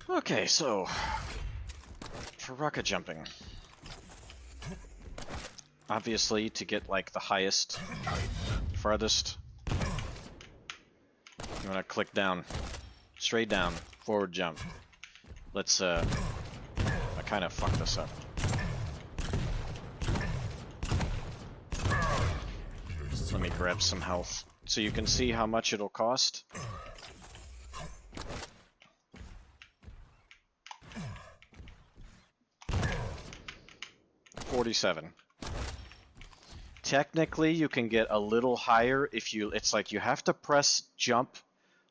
Okay, so for rocket jumping, obviously to get like the highest, farthest, you want to click down, straight down, forward jump. Let's I kind of fucked this up. Let me grab some health so you can see how much it'll cost. $47. Technically, you can get a little higher if you. It's like you have to press jump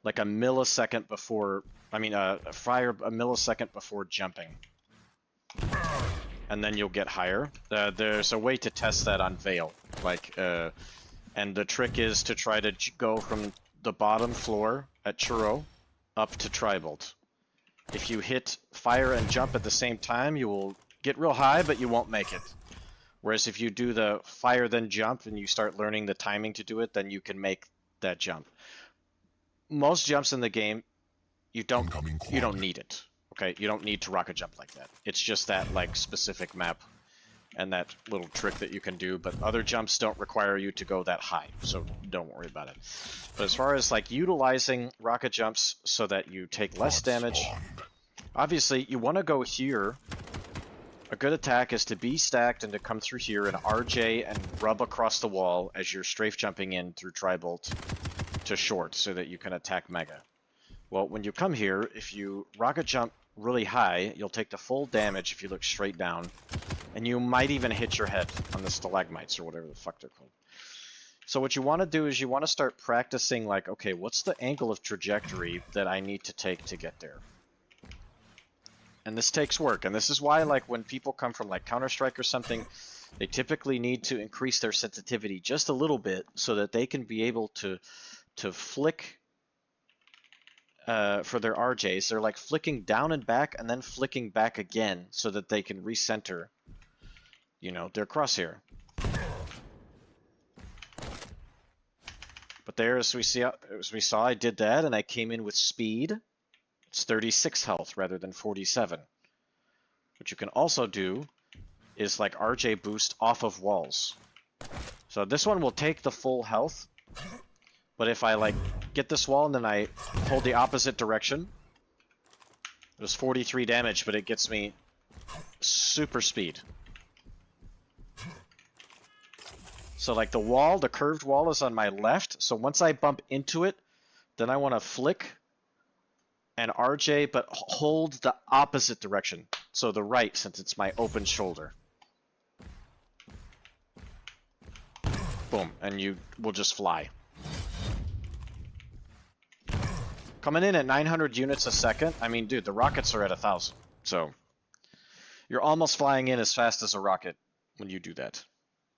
like a millisecond before. I mean, fire a millisecond before jumping, and then you'll get higher. There's a way to test that on Veil, like, and the trick is to try to go from the bottom floor at Churro up to Tribolt. If you hit fire and jump at the same time, you will get real high, but you won't make it. Whereas if you do the fire then jump and you start learning the timing to do it, then you can make that jump. Most jumps in the game, you don't need it. Okay, you don't need to rocket jump like that. It's just that like specific map and that little trick that you can do, but other jumps don't require you to go that high, so don't worry about it. But as far as like utilizing rocket jumps so that you take less damage, obviously you want to go here. A good attack is to be stacked and to come through here and RJ and rub across the wall as you're strafe jumping in through Tribolt to short so that you can attack Mega. Well, when you come here, if you rocket jump really high, you'll take the full damage if you look straight down, and you might even hit your head on the stalagmites or whatever the fuck they're called. So what you want to do is you want to start practicing like, okay, what's the angle of trajectory that I need to take to get there? And this takes work, and this is why, like, when people come from, like, Counter-Strike or something, they typically need to increase their sensitivity just a little bit so that they can be able to flick for their RJs. They're, like, flicking down and back and then flicking back again so that they can recenter, you know, their crosshair. But there, as we saw, I did that, and I came in with speed. It's 36 health rather than 47. What you can also do is like RJ boost off of walls. So this one will take the full health, but if I like get this wall and then I hold the opposite direction, it was 43 damage, but it gets me super speed. So like the wall, the curved wall is on my left, so once I bump into it, then I want to flick and RJ, but hold the opposite direction. So the right, since it's my open shoulder. Boom, and you will just fly. Coming in at 900 units a second, I mean, dude, the rockets are at 1,000. So you're almost flying in as fast as a rocket when you do that.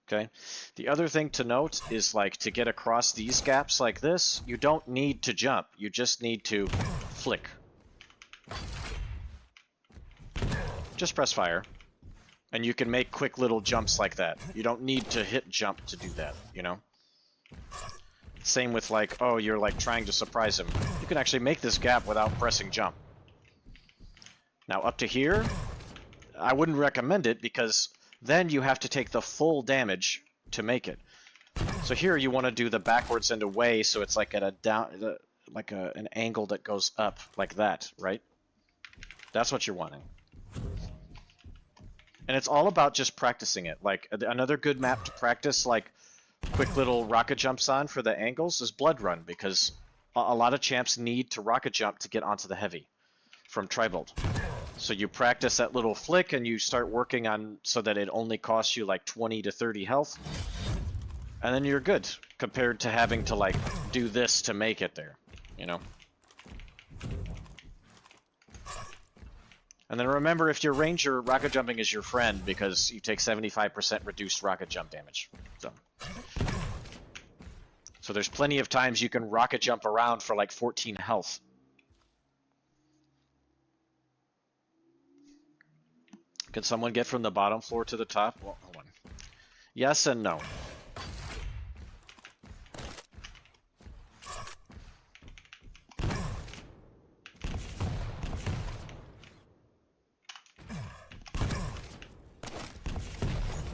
Okay? The other thing to note is, like, to get across these gaps like this, you don't need to jump. You just need to flick. Just press fire. And you can make quick little jumps like that. You don't need to hit jump to do that, you know? Same with, like, oh, you're, like, trying to surprise him. You can actually make this gap without pressing jump. Now, up to here, I wouldn't recommend it because then you have to take the full damage to make it. So here you want to do the backwards and away, so it's like at a down, like an angle that goes up like that, right? That's what you're wanting. And it's all about just practicing it. Like another good map to practice, like quick little rocket jumps on for the angles is Blood Run, because a lot of champs need to rocket jump to get onto the heavy from Tribolt. So you practice that little flick and you start working on so that it only costs you like 20 to 30 health. And then you're good compared to having to like do this to make it there, you know? And then remember, if you're Ranger, rocket jumping is your friend because you take 75% reduced rocket jump damage. So there's plenty of times you can rocket jump around for like 14 health. Can someone get from the bottom floor to the top? Well, hold on. Yes and no.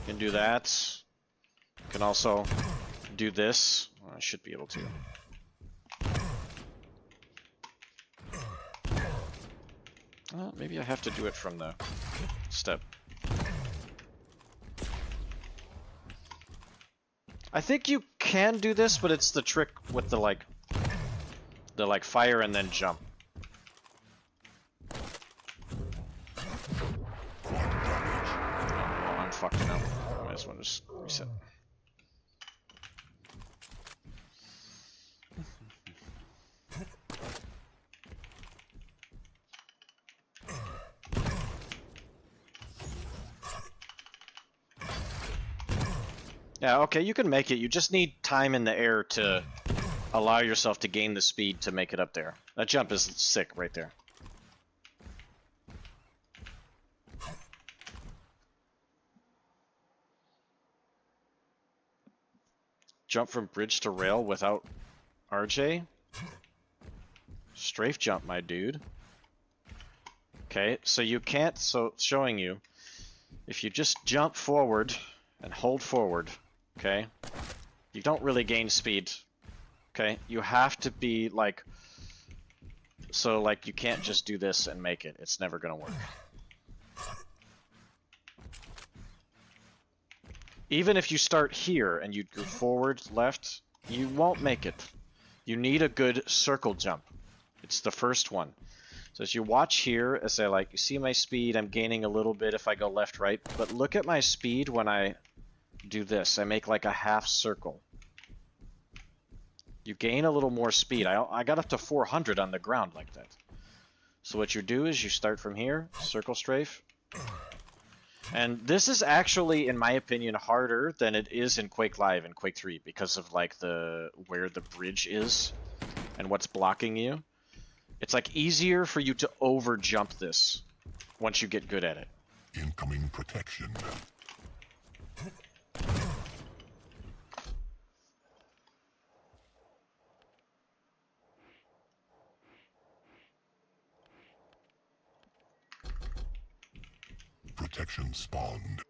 can do that. Can also do this. Well, I should be able to. Maybe I have to do it from the step. I think you can do this, but it's the trick with the like fire and then jump. Oh, I'm fucked now. I might as well just reset. Yeah, okay, you can make it. You just need time in the air to allow yourself to gain the speed to make it up there. That jump is sick right there. Jump from bridge to rail without RJ? Strafe jump, my dude. Okay, so you can't, so showing you, if you just jump forward and hold forward, okay, you don't really gain speed, okay? You have to be like, so like you can't just do this and make it. It's never gonna work. Even if you start here and you go forward, left, you won't make it. You need a good circle jump. It's the first one. So as you watch here, as I like, you see my speed, I'm gaining a little bit if I go left, right, but look at my speed when I do this. I make like a half circle. You gain a little more speed. I got up to 400 on the ground like that. So what you do is you start from here, circle strafe. And this is actually, in my opinion, harder than it is in Quake Live and Quake 3 because of like where the bridge is and what's blocking you. It's like easier for you to over jump this once you get good at it. Incoming protection. Protection spawned.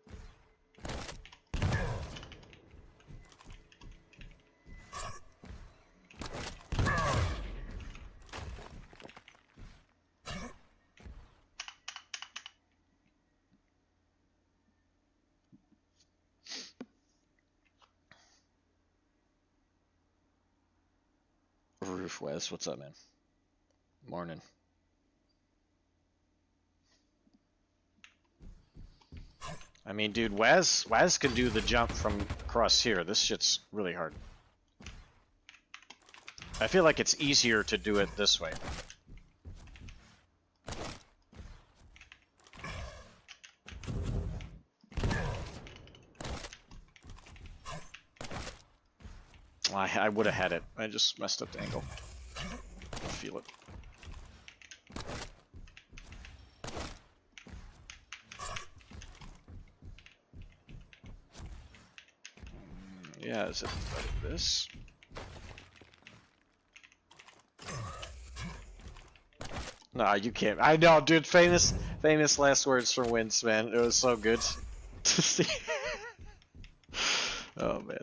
Roof Wes, what's up, man? Morning. I mean, dude, Waz can do the jump from across here. This shit's really hard. I feel like it's easier to do it this way. I would have had it. I just messed up the angle. I feel it. Yeah, is it like this? Nah, you can't. I know, dude. Famous last words from Wince, man. It was so good to see. Oh man.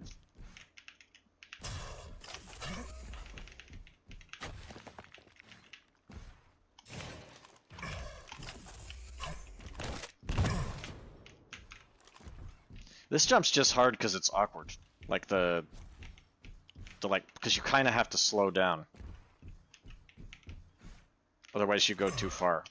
This jump's just hard because it's awkward. Like because you kind of have to slow down. Otherwise you go too far.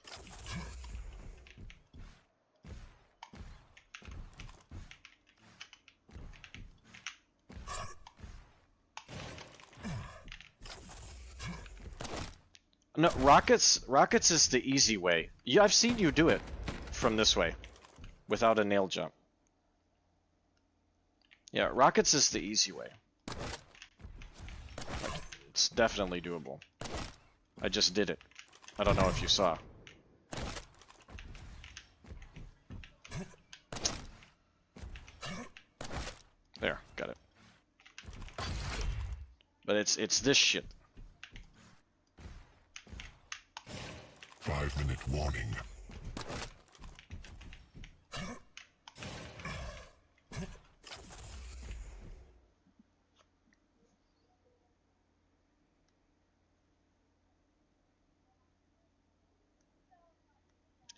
No, rockets is the easy way. Yeah, I've seen you do it from this way without a nail jump. Yeah, rockets is the easy way. Like, it's definitely doable. I just did it. I don't know if you saw. There, got it. But it's this shit. 5-minute warning.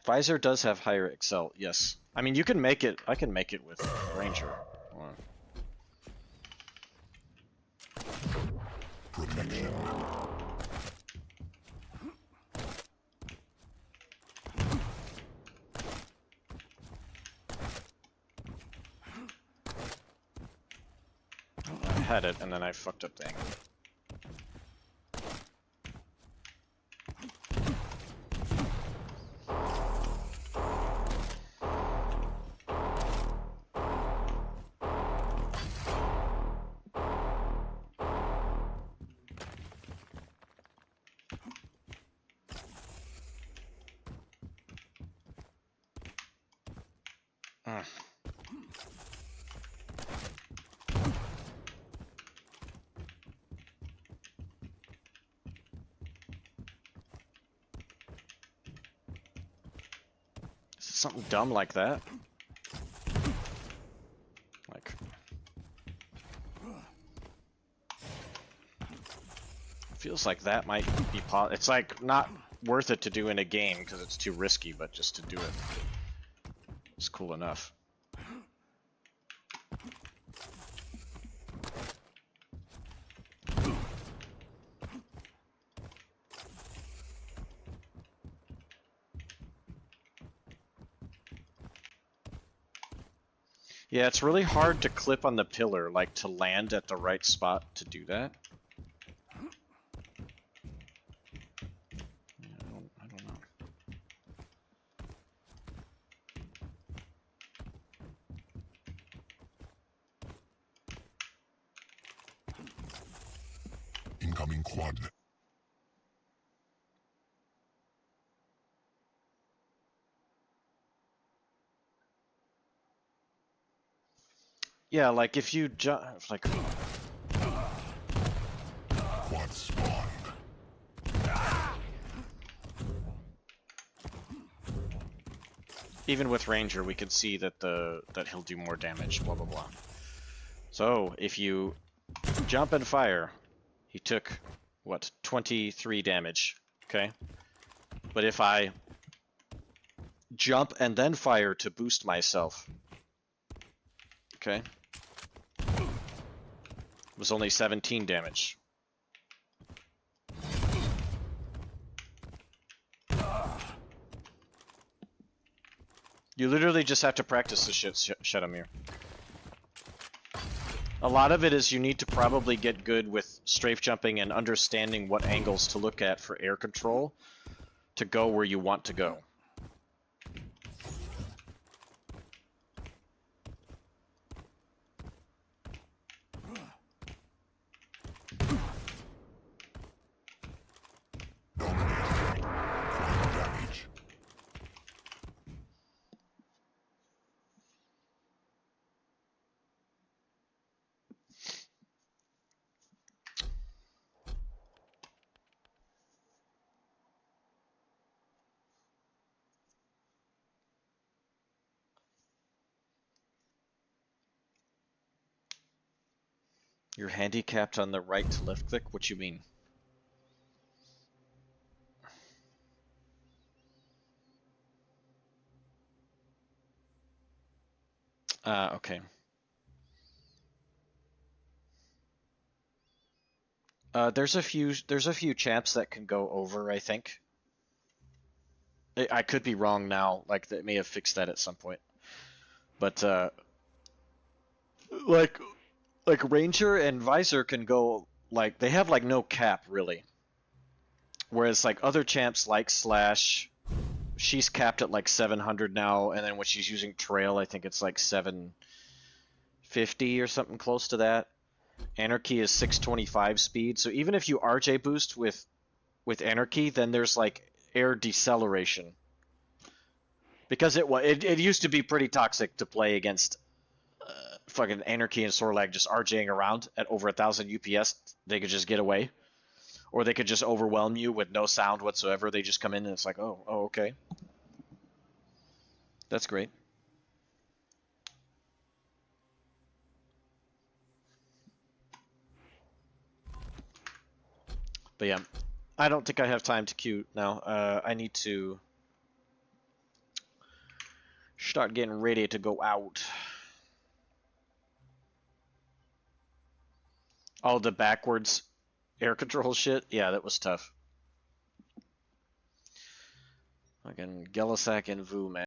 Visor does have higher excel, yes. I mean, you can make it, I can make it with Ranger. Protection. I had it, and then I fucked up the angle. Something dumb like that. Like, feels like that might be it's like not worth it to do in a game because it's too risky, but just to do it, it's cool enough. Yeah, it's really hard to clip on the pillar, like to land at the right spot to do that. Yeah, I don't know. Incoming quad. Yeah, like if you jump, like Quad spawned. even with Ranger, we can see that that he'll do more damage. Blah blah blah. So if you jump and fire, he took what 23 damage. Okay, but if I jump and then fire to boost myself, okay, it was only 17 damage. You literally just have to practice the shit, Shadamir. A lot of it is you need to probably get good with strafe jumping and understanding what angles to look at for air control to go where you want to go. Dominating. Quad damage. You're handicapped on the right to left click? What you mean? Okay. There's a few champs that can go over, I think. I could be wrong now, like they may have fixed that at some point. But like Ranger and Visor can go, like they have like no cap really. Whereas like other champs like Slash, she's capped at like 700 now, and then when she's using Trail, I think it's like 750 or something close to that. Anarchy is 625 speed, so even if you RJ boost with Anarchy, then there's like air deceleration. Because it used to be pretty toxic to play against fucking Anarchy and Sorlag just RJing around at over 1,000 UPS. They could just get away. Or they could just overwhelm you with no sound whatsoever. They just come in and it's like, oh, okay. That's great. But yeah, I don't think I have time to queue now. I need to Start getting ready to go out. Oh, the backwards air control shit? Yeah, that was tough. Fucking Gelisak and Vu, man.